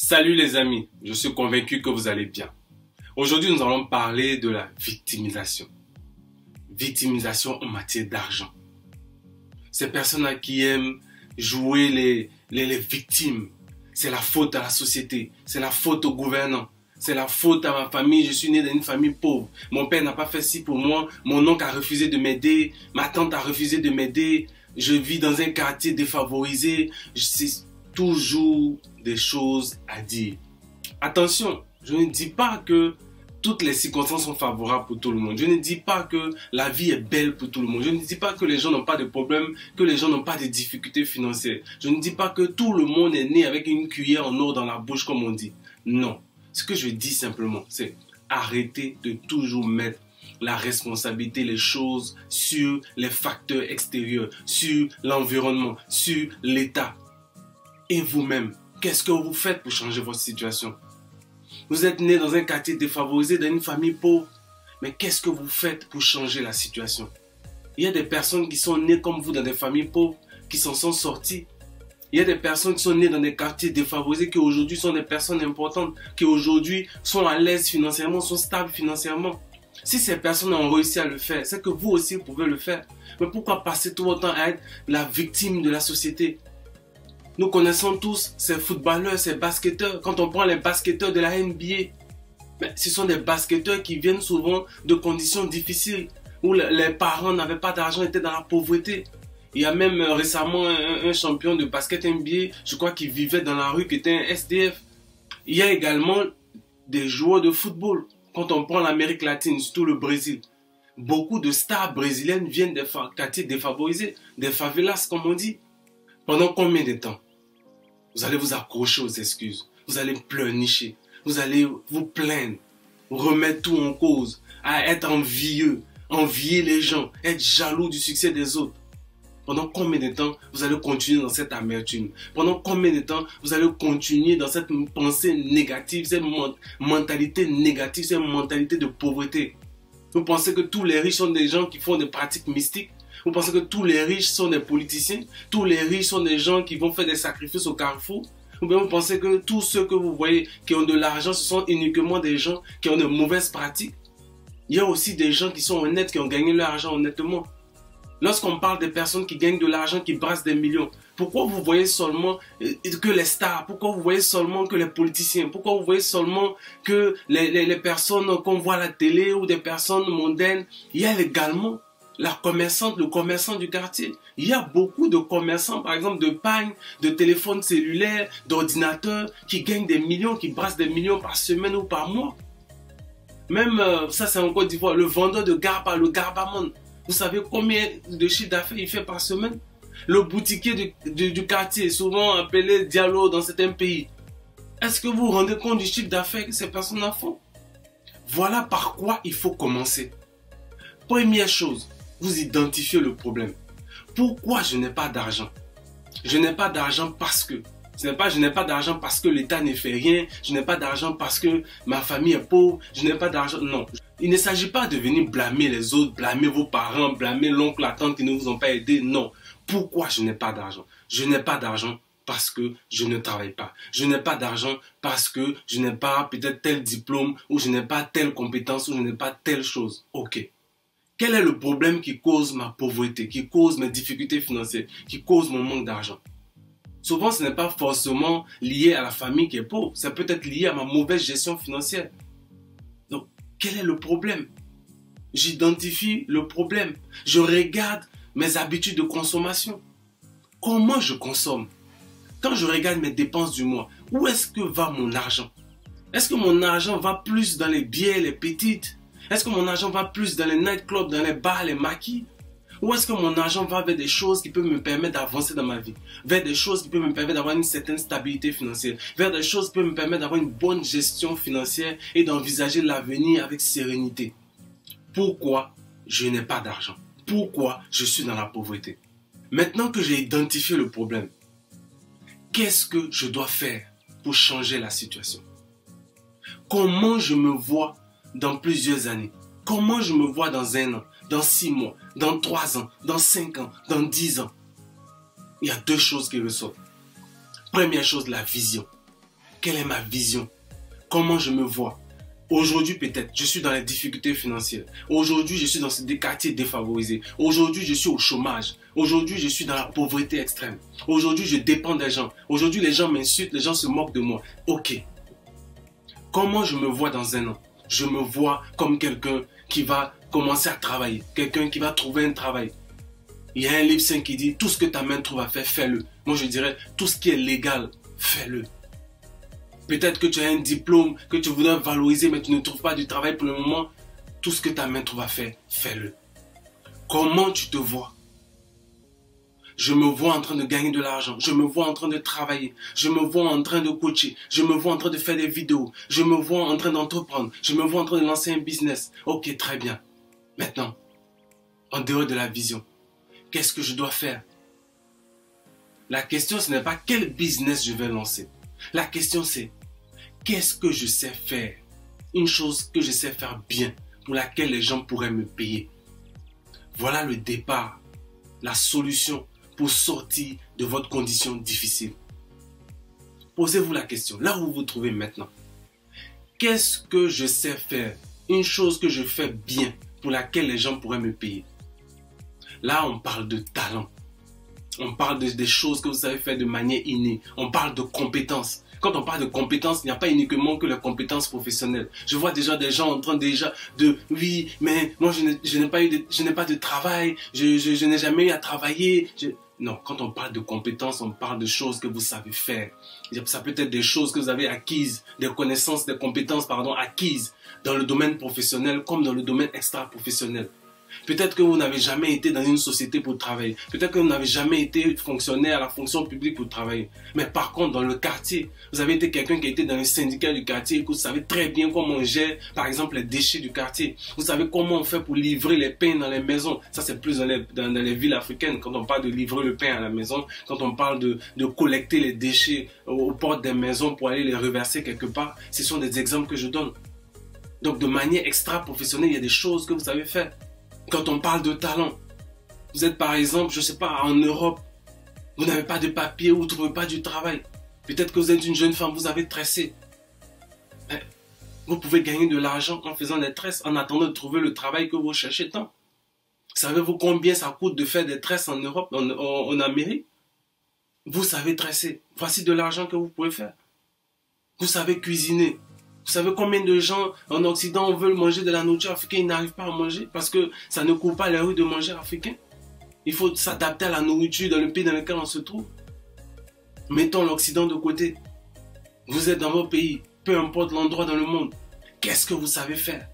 Salut les amis, je suis convaincu que vous allez bien. Aujourd'hui, nous allons parler de la victimisation. Victimisation en matière d'argent. Ces personnes qui aiment jouer les victimes, c'est la faute à la société, c'est la faute aux gouvernants, c'est la faute à ma famille, je suis né dans une famille pauvre. Mon père n'a pas fait ci pour moi, mon oncle a refusé de m'aider, ma tante a refusé de m'aider, je vis dans un quartier défavorisé, c'est toujours des choses à dire. Attention, je ne dis pas que toutes les circonstances sont favorables pour tout le monde. Je ne dis pas que la vie est belle pour tout le monde. Je ne dis pas que les gens n'ont pas de problèmes, que les gens n'ont pas de difficultés financières. Je ne dis pas que tout le monde est né avec une cuillère en or dans la bouche, comme on dit. Non. Ce que je dis simplement, c'est arrêter de toujours mettre la responsabilité, les choses sur les facteurs extérieurs, sur l'environnement, sur l'État. Et vous-même, qu'est-ce que vous faites pour changer votre situation? Vous êtes né dans un quartier défavorisé, dans une famille pauvre. Mais qu'est-ce que vous faites pour changer la situation? Il y a des personnes qui sont nées comme vous dans des familles pauvres, qui s'en sont sorties. Il y a des personnes qui sont nées dans des quartiers défavorisés, qui aujourd'hui sont des personnes importantes, qui aujourd'hui sont à l'aise financièrement, sont stables financièrement. Si ces personnes ont réussi à le faire, c'est que vous aussi vous pouvez le faire. Mais pourquoi passer tout votre temps à être la victime de la société? Nous connaissons tous ces footballeurs, ces basketteurs. Quand on prend les basketteurs de la NBA, ce sont des basketteurs qui viennent souvent de conditions difficiles, où les parents n'avaient pas d'argent, étaient dans la pauvreté. Il y a même récemment un champion de basket NBA, je crois qu'il vivait dans la rue, qui était un SDF. Il y a également des joueurs de football. Quand on prend l'Amérique latine, surtout le Brésil, beaucoup de stars brésiliennes viennent des quartiers défavorisés, des favelas comme on dit. Pendant combien de temps vous allez vous accrocher aux excuses, vous allez pleurnicher, vous allez vous plaindre, remettre tout en cause, à être envieux, envier les gens, être jaloux du succès des autres? Pendant combien de temps vous allez continuer dans cette amertume? Pendant combien de temps vous allez continuer dans cette pensée négative, cette mentalité négative, cette mentalité de pauvreté? Vous pensez que tous les riches sont des gens qui font des pratiques mystiques? Vous pensez que tous les riches sont des politiciens? Tous les riches sont des gens qui vont faire des sacrifices au carrefour? Ou bien vous pensez que tous ceux que vous voyez qui ont de l'argent, ce sont uniquement des gens qui ont de mauvaises pratiques? Il y a aussi des gens qui sont honnêtes, qui ont gagné leur argent honnêtement. Lorsqu'on parle des personnes qui gagnent de l'argent, qui brassent des millions, pourquoi vous voyez seulement que les stars? Pourquoi vous voyez seulement que les politiciens? Pourquoi vous voyez seulement que les personnes qu'on voit à la télé ou des personnes mondaines? Il y a également la commerçante, le commerçant du quartier. Il y a beaucoup de commerçants, par exemple, de pagnes, de téléphones cellulaires, d'ordinateurs, qui gagnent des millions, qui brassent des millions par semaine ou par mois. Même, ça c'est en Côte d'Ivoire, le vendeur de garba, le garbamon. Vous savez combien de chiffre d'affaires il fait par semaine? Le boutiquier du quartier, souvent appelé Diallo dans certains pays. Est-ce que vous vous rendez compte du chiffre d'affaires que ces personnes font? Voilà par quoi il faut commencer. Première chose, vous identifiez le problème. Pourquoi je n'ai pas d'argent? Je n'ai pas d'argent parce que. Ce n'est pas je n'ai pas d'argent parce que l'État ne fait rien. Je n'ai pas d'argent parce que ma famille est pauvre. Je n'ai pas d'argent. Non. Il ne s'agit pas de venir blâmer les autres, blâmer vos parents, blâmer l'oncle, la tante qui ne vous ont pas aidé. Non. Pourquoi je n'ai pas d'argent? Je n'ai pas d'argent parce que je ne travaille pas. Je n'ai pas d'argent parce que je n'ai pas peut-être tel diplôme ou je n'ai pas telle compétence ou je n'ai pas telle chose. Ok. Quel est le problème qui cause ma pauvreté, qui cause mes difficultés financières, qui cause mon manque d'argent? Souvent, ce n'est pas forcément lié à la famille qui est pauvre. Ça peut être lié à ma mauvaise gestion financière. Donc, quel est le problème? J'identifie le problème. Je regarde mes habitudes de consommation. Comment je consomme? Quand je regarde mes dépenses du mois, où est-ce que va mon argent? Est-ce que mon argent va plus dans les bières, les petites? Est-ce que mon argent va plus dans les nightclubs, dans les bars, les maquis? Ou est-ce que mon argent va vers des choses qui peuvent me permettre d'avancer dans ma vie? Vers des choses qui peuvent me permettre d'avoir une certaine stabilité financière? Vers des choses qui peuvent me permettre d'avoir une bonne gestion financière et d'envisager l'avenir avec sérénité? Pourquoi je n'ai pas d'argent? Pourquoi je suis dans la pauvreté? Maintenant que j'ai identifié le problème, qu'est-ce que je dois faire pour changer la situation? Comment je me vois dans plusieurs années? Comment je me vois dans 1 an, dans 6 mois, dans 3 ans, dans 5 ans, dans 10 ans? Il y a 2 choses qui ressortent. Première chose, la vision. Quelle est ma vision? Comment je me vois? Aujourd'hui, peut-être, je suis dans les difficultés financières. Aujourd'hui, je suis dans des quartiers défavorisés. Aujourd'hui, je suis au chômage. Aujourd'hui, je suis dans la pauvreté extrême. Aujourd'hui, je dépends des gens. Aujourd'hui, les gens m'insultent, les gens se moquent de moi. Ok. Comment je me vois dans un an? Je me vois comme quelqu'un qui va commencer à travailler. Quelqu'un qui va trouver un travail. Il y a un livre saint qui dit, tout ce que ta main trouve à faire, fais-le. Moi, je dirais, tout ce qui est légal, fais-le. Peut-être que tu as un diplôme que tu voudrais valoriser, mais tu ne trouves pas du travail pour le moment. Tout ce que ta main trouve à faire, fais-le. Comment tu te vois? Je me vois en train de gagner de l'argent. Je me vois en train de travailler. Je me vois en train de coacher. Je me vois en train de faire des vidéos. Je me vois en train d'entreprendre. Je me vois en train de lancer un business. Ok, très bien. Maintenant, en dehors de la vision, qu'est-ce que je dois faire? La question, ce n'est pas quel business je vais lancer. La question, c'est qu'est-ce que je sais faire? Une chose que je sais faire bien, pour laquelle les gens pourraient me payer. Voilà le départ, la solution pour sortir de votre condition difficile. Posez-vous la question, là où vous vous trouvez maintenant. Qu'est-ce que je sais faire? Une chose que je fais bien, pour laquelle les gens pourraient me payer. Là, on parle de talent. On parle des choses que vous savez faire de manière innée. On parle de compétences. Quand on parle de compétences, il n'y a pas uniquement que les compétences professionnelles. Je vois déjà des gens en train déjà de oui, mais moi je n'ai pas de travail, je n'ai jamais eu à travailler. Non, quand on parle de compétences, on parle de choses que vous savez faire. Ça peut être des choses que vous avez acquises, des connaissances, des compétences, acquises dans le domaine professionnel comme dans le domaine extra-professionnel. Peut-être que vous n'avez jamais été dans une société pour travailler. Peut-être que vous n'avez jamais été fonctionnaire à la fonction publique pour travailler. Mais par contre, dans le quartier, vous avez été quelqu'un qui a été dans le syndicat du quartier et que vous savez très bien comment on gère, par exemple, les déchets du quartier. Vous savez comment on fait pour livrer les pains dans les maisons. Ça, c'est plus dans les villes africaines. Quand on parle de livrer le pain à la maison, quand on parle de collecter les déchets aux portes des maisons pour aller les reverser quelque part, ce sont des exemples que je donne. Donc, de manière extra-professionnelle, il y a des choses que vous savez faire. Quand on parle de talent, vous êtes par exemple, je ne sais pas, en Europe, vous n'avez pas de papier ou vous ne trouvez pas du travail. Peut-être que vous êtes une jeune femme, vous avez tressé. Mais vous pouvez gagner de l'argent en faisant des tresses, en attendant de trouver le travail que vous cherchez tant. Savez-vous combien ça coûte de faire des tresses en Europe, en Amérique? Vous savez tresser. Voici de l'argent que vous pouvez faire. Vous savez cuisiner. Vous savez combien de gens en Occident veulent manger de la nourriture africaine, ils n'arrivent pas à manger parce que ça ne court pas les rues de manger africain. Il faut s'adapter à la nourriture dans le pays dans lequel on se trouve. Mettons l'Occident de côté. Vous êtes dans votre pays, peu importe l'endroit dans le monde. Qu'est-ce que vous savez faire?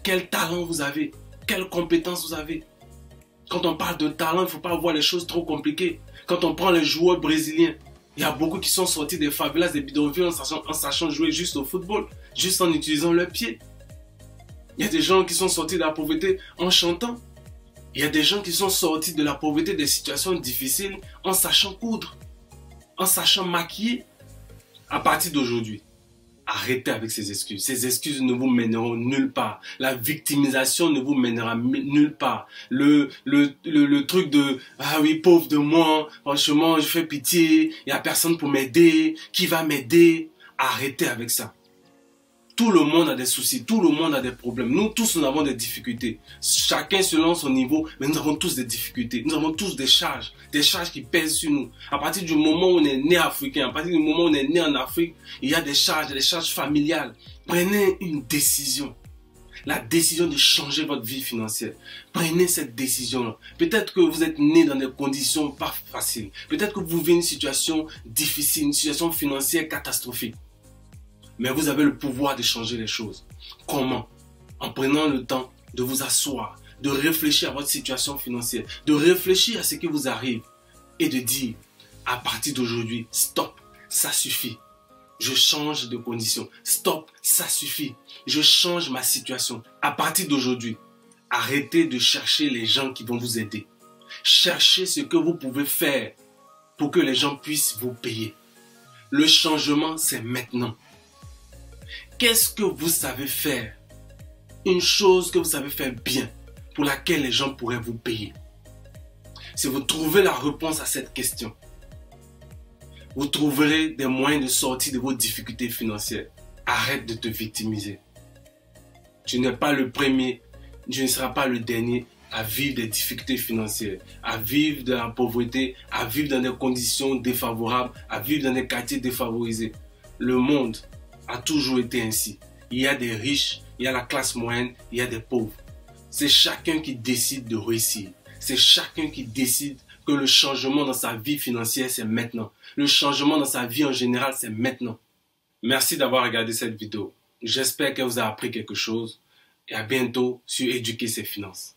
Quel talent vous avez? Quelles compétences vous avez? Quand on parle de talent, il ne faut pas voir les choses trop compliquées. Quand on prend les joueurs brésiliens, il y a beaucoup qui sont sortis des favelas, des bidonvilles en sachant jouer juste au football, juste en utilisant leurs pieds. Il y a des gens qui sont sortis de la pauvreté en chantant. Il y a des gens qui sont sortis de la pauvreté, des situations difficiles, en sachant coudre, en sachant maquiller. À partir d'aujourd'hui, arrêtez avec ces excuses. Ces excuses ne vous mèneront nulle part. La victimisation ne vous mènera nulle part. Le truc de « Ah oui, pauvre de moi, franchement, je fais pitié, il n'y a personne pour m'aider, qui va m'aider ?» Arrêtez avec ça. Tout le monde a des soucis, tout le monde a des problèmes. Nous tous, nous avons des difficultés. Chacun selon son niveau, mais nous avons tous des difficultés. Nous avons tous des charges qui pèsent sur nous. À partir du moment où on est né africain, à partir du moment où on est né en Afrique, il y a des charges familiales. Prenez une décision. La décision de changer votre vie financière. Prenez cette décision-là. Peut-être que vous êtes né dans des conditions pas faciles. Peut-être que vous vivez une situation difficile, une situation financière catastrophique. Mais vous avez le pouvoir de changer les choses. Comment? En prenant le temps de vous asseoir, de réfléchir à votre situation financière, de réfléchir à ce qui vous arrive et de dire, à partir d'aujourd'hui, stop, ça suffit. Je change de condition. Stop, ça suffit. Je change ma situation. À partir d'aujourd'hui, arrêtez de chercher les gens qui vont vous aider. Cherchez ce que vous pouvez faire pour que les gens puissent vous payer. Le changement, c'est maintenant. Qu'est-ce que vous savez faire? Une chose que vous savez faire bien, pour laquelle les gens pourraient vous payer. Si vous trouvez la réponse à cette question, Vous trouverez des moyens de sortir de vos difficultés financières. Arrête de te victimiser. Tu n'es pas le premier, tu ne seras pas le dernier à vivre des difficultés financières, à vivre de la pauvreté, à vivre dans des conditions défavorables, à vivre dans des quartiers défavorisés. Le monde a toujours été ainsi. Il y a des riches, il y a la classe moyenne, il y a des pauvres. C'est chacun qui décide de réussir. C'est chacun qui décide que le changement dans sa vie financière, c'est maintenant. Le changement dans sa vie en général, c'est maintenant. Merci d'avoir regardé cette vidéo. J'espère qu'elle vous a appris quelque chose. Et à bientôt sur Éduquer ses finances.